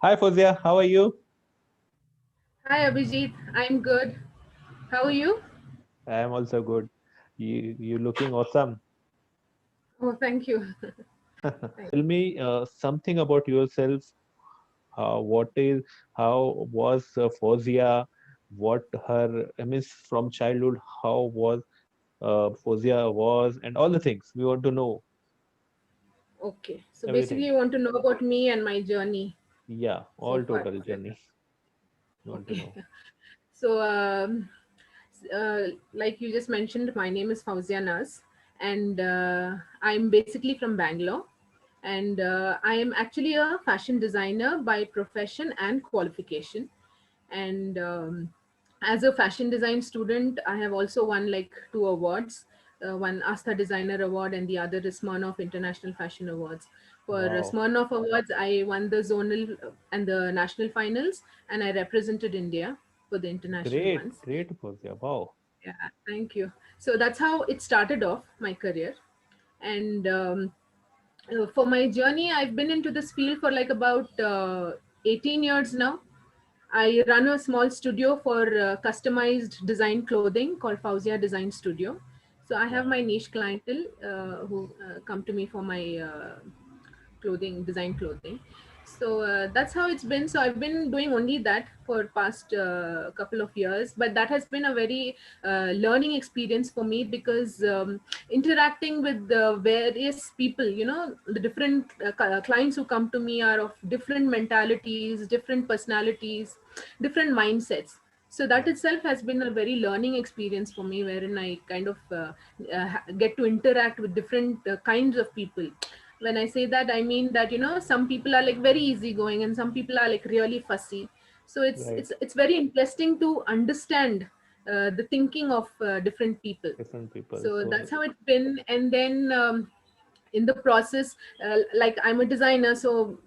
Hi Fozia, how are you? Hi Abhijit, I'm good. How are you? I am also good. You looking awesome. Oh, thank you. Thank Tell me something about yourself. What is how was Fozia? What her I mean from childhood? How was Fozia was and all the things we want to know Okay, so basically, everything. you want to know about me and my journey Yeah, so all far. total journey. We want to Okay, know. so like you just mentioned, my name is Fauzia Naz, and I'm basically from Bangalore, and I am actually a fashion designer by profession and qualification. And as a fashion design student, I have also won like two awards. One Asta Designer Award and the other is Smirnoff International Fashion Awards. For Wow, Smirnoff Awards, I won the zonal and the national finals, and I represented India for the international great, ones. great Fozia. Wow, Yeah, thank you. So that's how it started off my career. And for my journey, I've been into this field for like about 18 years now. I run a small studio for customized design clothing called Fauzia Design Studio. So I have my wow. niche clientele who come to me for my clothing, design clothing. So that's how it's been. So I've been doing only that for past couple of years, but that has been a very learning experience for me because interacting with the various people, the different clients who come to me are of different mentalities, different personalities, different mindsets. So that Yeah. itself has been a very learning experience for me, wherein I kind of get to interact with different kinds of people. When I say that, I mean that some people are like very easygoing and some people are like really fussy. So it's Right. it's it's very interesting to understand the thinking of different people. Different people. So So that's how it's been. And then in the process, like I'm a designer, so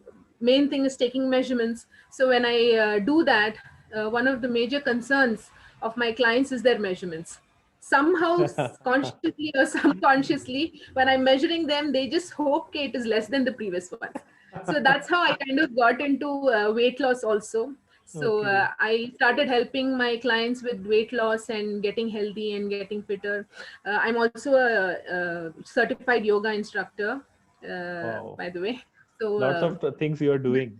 main thing is taking measurements. So when I do that, one of the major concerns of my clients is their measurements. Somehow, consciously or subconsciously, when I'm measuring them, they just hope okay, it is less than the previous ones. So that's how I kind of got into weight loss also. So okay. I started helping my clients with weight loss and getting healthy and getting fitter. I'm also a certified yoga instructor, Wow. by the way. So Lots of things you are doing.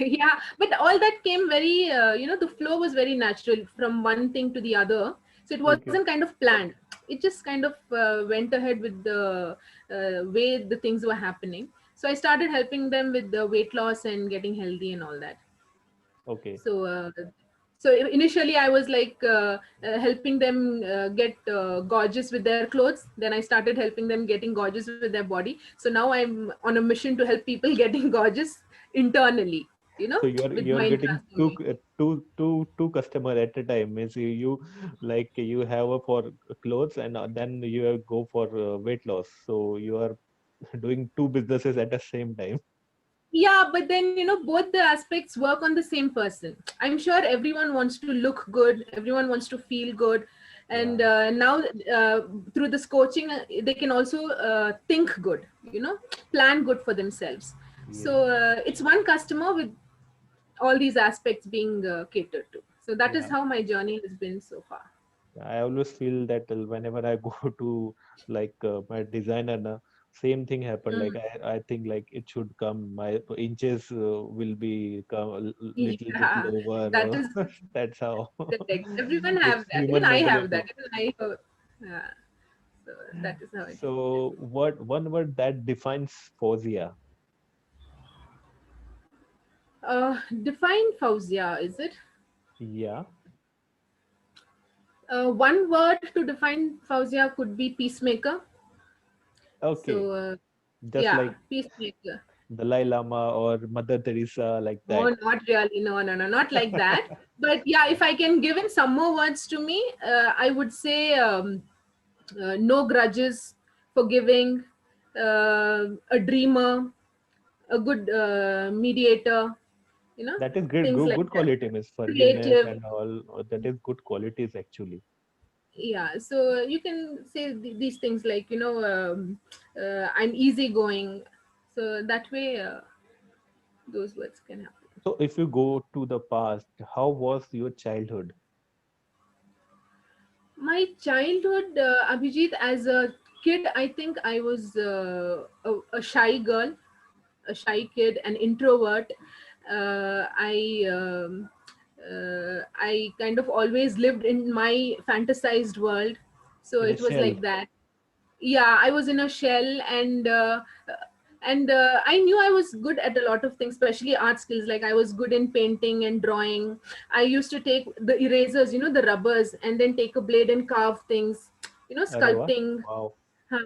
yeah, but all that came very, the flow was very natural from one thing to the other. So it wasn't Okay. kind of planned. It just kind of went ahead with the way the things were happening. So I started helping them with the weight loss and getting healthy and all that. Okay. So initially I was like helping them get gorgeous with their clothes. Then I started helping them getting gorgeous with their body. So now I'm on a mission to help people getting gorgeous internally, So with you're mind getting transformation. two customer at a time. Means like you have a for clothes and then you go for weight loss. So you are doing two businesses at the same time. Yeah, but then both the aspects work on the same person. I'm sure everyone wants to look good, everyone wants to feel good. And Yeah. now through this coaching, they can also think good, plan good for themselves. Yeah. So it's one customer with all these aspects being catered to. So that is Yeah. how my journey has been so far. I always feel that whenever I go to like my designer, na, same thing happen. Like Mm. I think like it should come. My inches will be come a little bit Yeah, that lower. is That's how correct. Everyone have it's that, even human I have that, mentality. even I yeah. So that is how it is. So what one word that defines Fozia? Define Fauzia, is it? Yeah. One word to define Fauzia could be peacemaker. Okay. So, Just yeah, like peacemaker. Dalai Lama or Mother Teresa, like No, that. not really. No, no, no, not like that. But yeah, if I can give in some more words to me, I would say no grudges, forgiving, a dreamer, a good mediator, That is great. things Good, like good that. quality, means forgiveness Creative. and all. That is good qualities actually. Yeah, so you can say these things like I'm easygoing. So that way, those words can happen. So if you go to the past, how was your childhood? My childhood, Abhijit, as a kid, I think I was a shy girl, a shy kid, an introvert. I kind of always lived in my fantasized world, so In a it was shell? like that. Yeah, I was in a shell, and I knew I was good at a lot of things, especially art skills. Like I was good in painting and drawing. I used to take the erasers, the rubbers, and then take a blade and carve things, Arre wow. sculpting. Wow. Huh.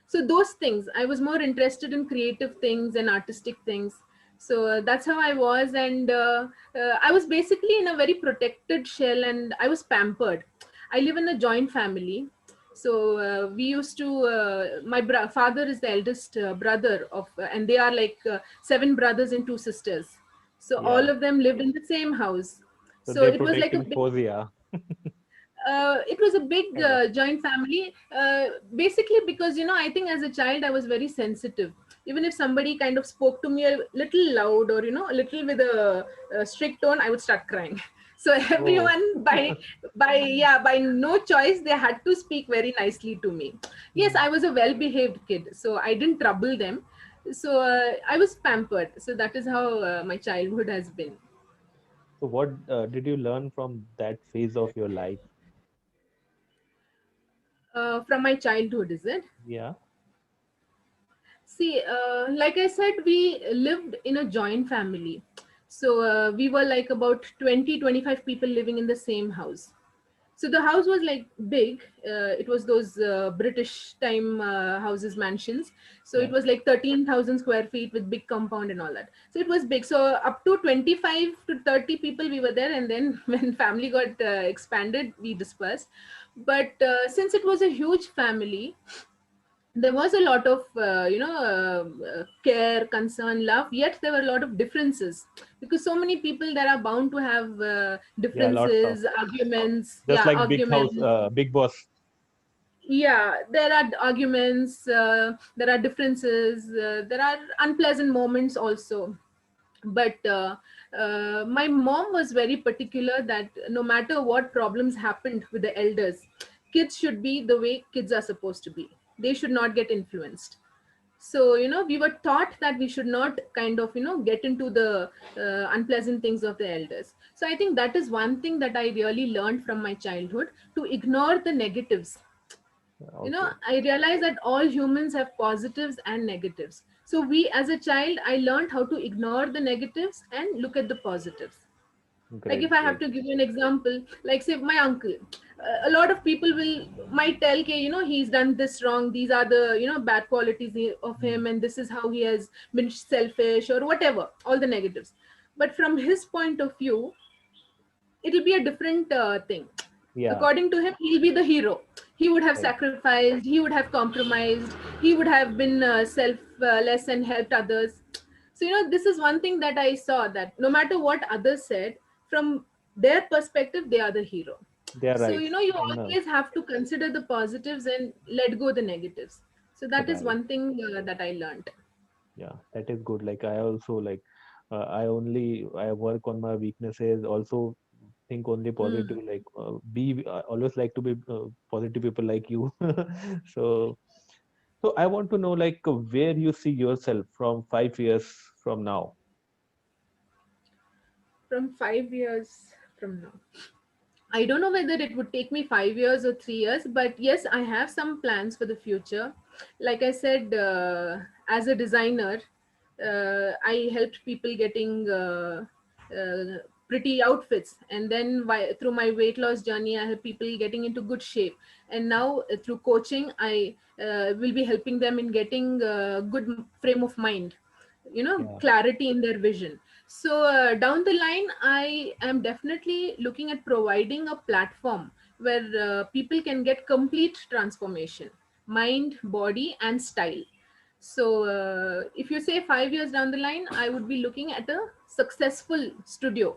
So those things, I was more interested in creative things and artistic things. So that's how I was, and I was basically in a very protected shell, and I was pampered. I live in a joint family, so we used to. My father is the eldest brother of, and they are like seven brothers and two sisters. So all Yeah. of them lived in the same house. So So they're it was like a protecting big Fozia, it was a big kind of. joint family, basically because I think as a child I was very sensitive. Even if somebody kind of spoke to me a little loud, or a little with a strict tone, I would start crying. So Oh, everyone, by no choice, they had to speak very nicely to me. Yes, hmm. I was a well behaved kid, so I didn't trouble them. So I was pampered. So that is how my childhood has been. So what did you learn from that phase of your life? From my childhood, is it? Yeah. See, like I said, we lived in a joint family. So we were like about 20-25 people living in the same house. So the house was like big. It was those British time houses, mansions. So it Yeah. was like 13,000 square feet with big compound and all that. So it was big. So up to 25 to 30 people we were there. And then when family got expanded, we dispersed. But since it was a huge family, there was a lot of care, concern, love, yet there were a lot of differences, because so many people that are bound to have Yeah, lots of. differences, arguments. Just Yeah, like Big House, arguments. Big Boss. Yeah, there are arguments, there are differences, there are unpleasant moments also. But my mom was very particular that no matter what problems happened with the elders, kids should be the way kids are supposed to be. They should not get influenced. So we were taught that we should not kind of get into the unpleasant things of the elders. So I think that is one thing that I really learned from my childhood, to ignore the negatives. Okay, I realized that all humans have positives and negatives. So we, as a child, I learned how to ignore the negatives and look at the positives. Like if great, I have great. to give you an example, like say my uncle, a lot of people will might tell, okay, he's done this wrong, these are the bad qualities of Hmm. him, and this is how he has been selfish or whatever, all the negatives. But from his point of view, it'll be a different thing. Yeah, According to him, he'll be the hero. He would have right. sacrificed, he would have compromised, he would have been selfless and helped others. So this is one thing that I saw, that no matter what others said, from their perspective, they are the hero. They are So right. you And always have to consider the positives and let go the negatives. So that is right. one thing that I learned. Yeah, that is good. Like I also like, I work on my weaknesses. Also think only positive. Hmm. Like be always like to be positive people like you. So so I want to know like where you see yourself from 5 years from now. From 5 years from now, I don't know whether it would take me 5 years or 3 years, but yes, I have some plans for the future. Like I said, as a designer, I helped people getting pretty outfits, and then through my weight loss journey, I help people getting into good shape. And now through coaching, I will be helping them in getting good frame of mind, Yeah, clarity in their vision. So down the line, I am definitely looking at providing a platform where people can get complete transformation, mind, body, and style. So if you say 5 years down the line, I would be looking at a successful studio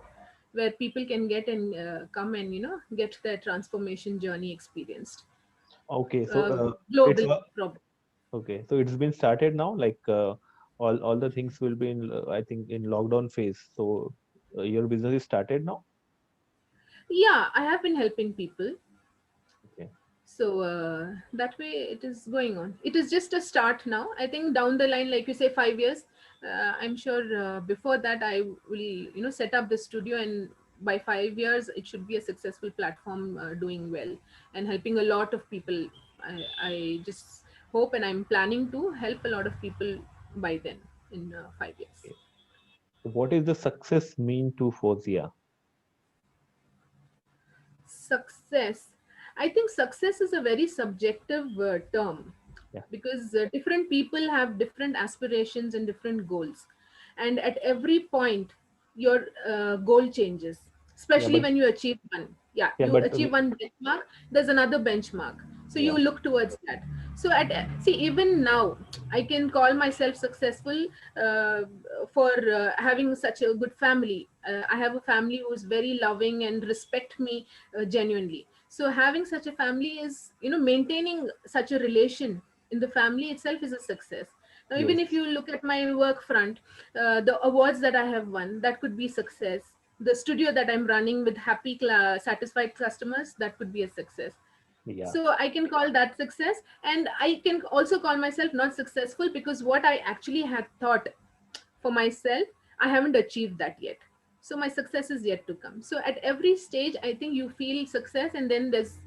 where people can get and come and get their transformation journey experienced, okay. So uh, it's global problem. okay. So it's been started now. Like all the things will be in, I think, in lockdown phase. So your business is started now. Yeah, I have been helping people. Okay. So that way it is going on. It is just a start now. I think down the line, like you say, 5 years, I'm sure before that I will, set up the studio, and by 5 years it should be a successful platform, doing well and helping a lot of people. I just hope, and I'm planning to help a lot of people by then, in 5 years. Okay. So what is the success mean to Fozia? Success. I think success is a very subjective term, Yeah. because different people have different aspirations and different goals. And at every point, your goal changes, Yeah, especially but when you achieve one. Yeah, yeah, you but achieve one benchmark, there's another benchmark. So you yeah, look towards that. So see, even now, I can call myself successful uh, for having such a good family. I have a family who is very loving and respect me genuinely. So having such a family is, maintaining such a relation in the family itself is a success. Now, even if yes, you look at my work front, the awards that I have won, that could be success. The studio that I'm running with happy, satisfied customers, that could be a success. yeah, So I can call that success, and I can also call myself not successful, because what I actually had thought for myself, I haven't achieved that yet. So my success is yet to come. So at every stage, I think you feel success, and then there's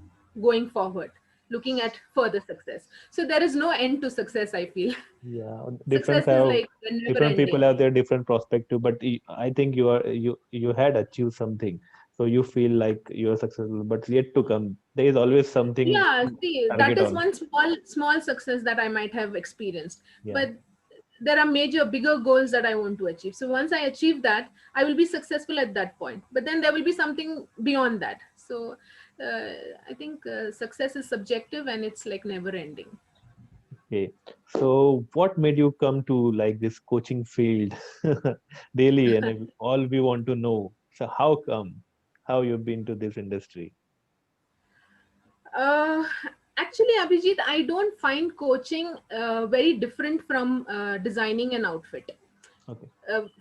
going forward, looking at further success. So there is no end to success, I feel. yeah. Different Success is have like never different people ending. have their different perspective, but I think you had achieved something, so you feel like you are successful, but yet to come. There is always something Yeah, to see, that target is on. one small success that I might have experienced. Yeah, But there are major bigger goals that I want to achieve. So once I achieve that, I will be successful at that point, but then there will be something beyond that. So uh, I think success is subjective, and it's like never ending. okay. So what made you come to like this coaching field daily, and all we want to know. So how come? How you've been to this industry? Uh, Actually, Abhijit, I don't find coaching very different from designing an outfit. Okay.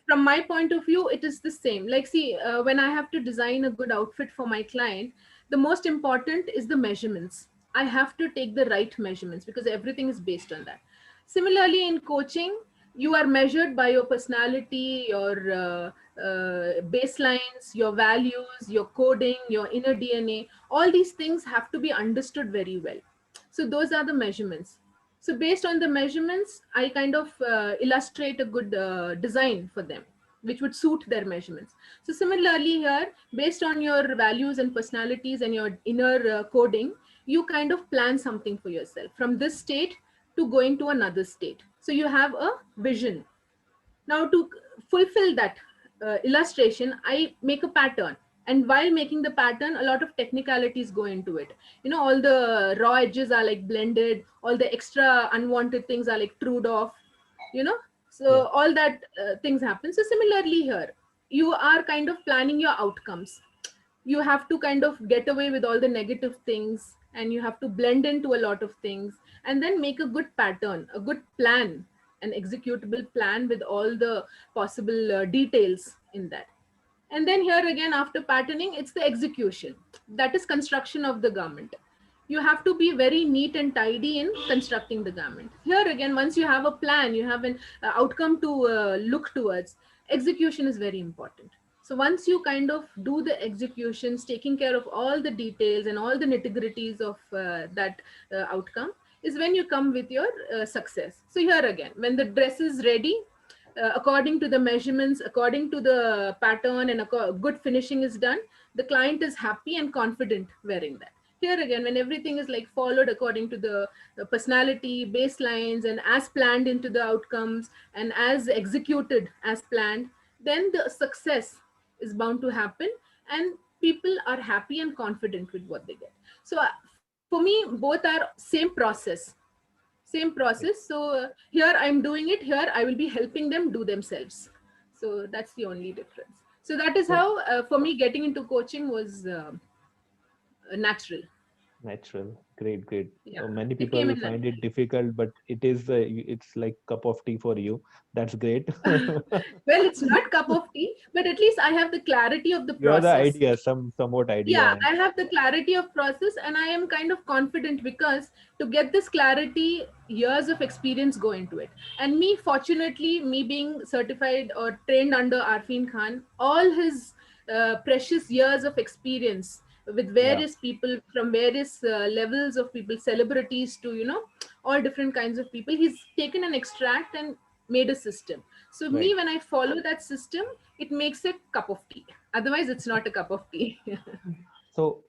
From my point of view, it is the same. Like, see, when I have to design a good outfit for my client, the most important is the measurements. I have to take the right measurements, because everything is based on that. Similarly, in coaching, you are measured by your personality, your baselines, your values, your coding, your inner DNA. All these things have to be understood very well. So those are the measurements. So based on the measurements, I kind of illustrate a good design for them, which would suit their measurements. So similarly here, based on your values and personalities and your inner coding, you kind of plan something for yourself from this state to going to another state. So you have a vision. Now, to fulfill that illustration, I make a pattern. And while making the pattern, a lot of technicalities go into it. All the raw edges are like blended, all the extra unwanted things are like trued off, you know. Yeah. So, all that things happen. So, similarly, here, you are kind of planning your outcomes. You have to kind of get away with all the negative things, and you have to blend into a lot of things, and then make a good pattern, a good plan, an executable plan with all the possible details in that. And then here again, after patterning, it's the execution, that is construction of the garment. You have to be very neat and tidy in constructing the garment. Here again, once you have a plan, you have an outcome to look towards. Execution is very important. So once you kind of do the executions, taking care of all the details and all the nitty-gritties of that outcome, is when you come with your success. So here again, when the dress is ready, according to the measurements, according to the pattern, and good finishing is done, the client is happy and confident wearing that. Here again, when everything is like followed according to the personality baselines and as planned into the outcomes and as executed as planned, then the success is bound to happen, and people are happy and confident with what they get. So for me, both are same process. So here I'm doing it, here I will be helping them do themselves. So that's the only difference. So that is So how for me getting into coaching was natural. Natural. Great, great. Yeah, Many it came people in find it naturally. difficult, but it's like cup of tea for you. That's great. Well, it's not cup of tea, but at least I have the clarity of the You have the process. idea, somewhat Yeah, idea. I have the clarity of process, and I am kind of confident because to get this clarity, years of experience go into it. And me, fortunately, me being certified or trained under Arfin Khan, all his precious years of experience with Yeah, various people from various levels of people, celebrities to all different kinds of people, he's taken an extract and made a system. So right. me, when I follow that system, it makes a cup of tea. Otherwise, it's not a cup of tea. So,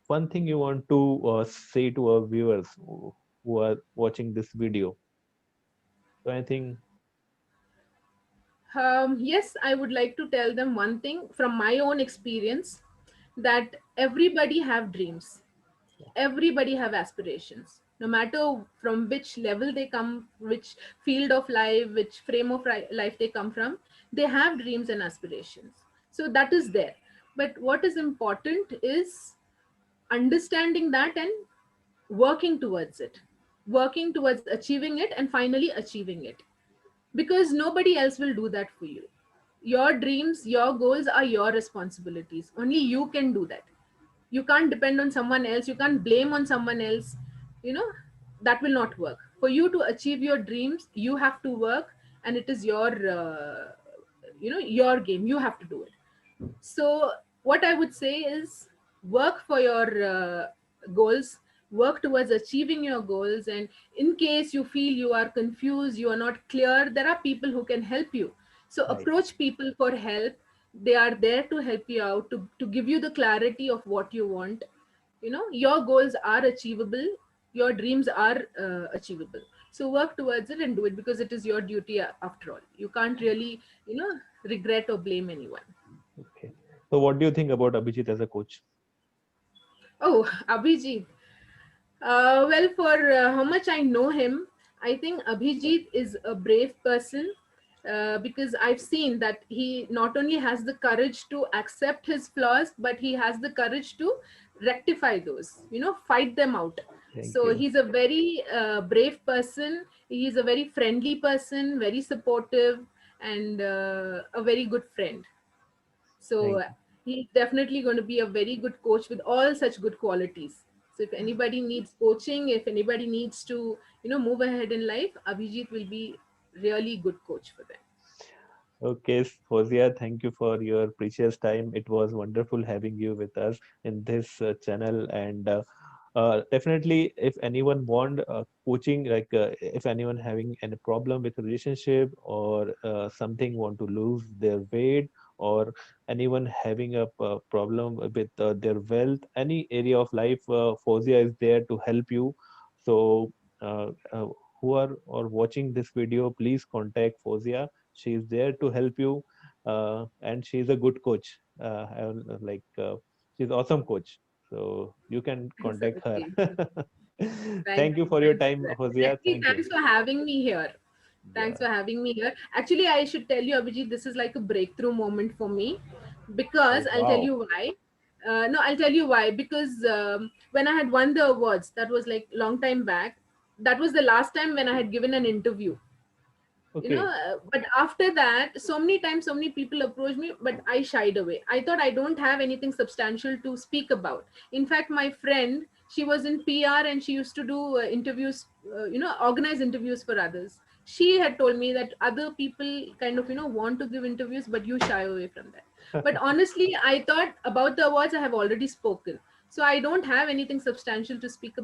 one thing you want to say to our viewers who are watching this video. So, I think, Yes, I would like to tell them one thing from my own experience, that everybody have dreams, everybody have aspirations, no matter from which level they come, which field of life, which frame of life they come from, they have dreams and aspirations. So that is there. But what is important is understanding that and working towards it, working towards achieving it, and finally achieving it, because nobody else will do that for you. Your dreams, your goals are your responsibilities. Only you can do that. You can't depend on someone else. You can't blame on someone else. You know, that will not work. For you to achieve your dreams, you have to work, and it is your, your game. You have to do it. So, what I would say is work for your goals, work towards achieving your goals. And in case you feel you are confused, you are not clear, there are people who can help you. So, right, approach people for help. They are there to help you out, to give you the clarity of what you want. Your goals are achievable, your dreams are achievable. So, work towards it and do it, because it is your duty after all. You can't really, regret or blame anyone. okay. So, what do you think about Abhijit as a coach? Oh, Abhijit. Well, for how much I know him, I think Abhijit is a brave person, because I've seen that he not only has the courage to accept his flaws, but he has the courage to rectify those, fight them out. Thank So you. he's a very brave person. He's a very friendly person, very supportive, and a very good friend. So Thank you. he's definitely going to be a very good coach with all such good qualities. So if anybody needs coaching, if anybody needs to, move ahead in life, Abhijit will be really good coach for them. Okay, Fozia, thank you for your precious time. It was wonderful having you with us in this channel. And definitely, if anyone want coaching, like if anyone having any problem with relationship or something want to lose their weight, or anyone having a problem with their wealth, any area of life, Fozia is there to help you. So, uh, uh, who are or watching this video, please contact Fozia. She is there to help you, and she is a good coach. She's awesome coach. So you can So, contact her. okay. Thank Thank you you. for your Thanks for time, that. Hosea. Actually, Thank you. thanks for having me here. Thanks Yeah. for having me here. Actually, I should tell you, Abhijit, this is like a breakthrough moment for me, because Oh I'll tell wow. you why. No, I'll tell you why. Because when I had won the awards, that was like long time back. That was the last time when I had given an interview. Okay. But after that, so many times, so many people approached me, but I shied away. I thought I don't have anything substantial to speak about. In fact, my friend, she was in PR and she used to do interviews, organize interviews for others. She had told me that other people kind of, want to give interviews, but you shy away from that. But honestly, I thought about the awards I have already spoken. So I don't have anything substantial to speak about.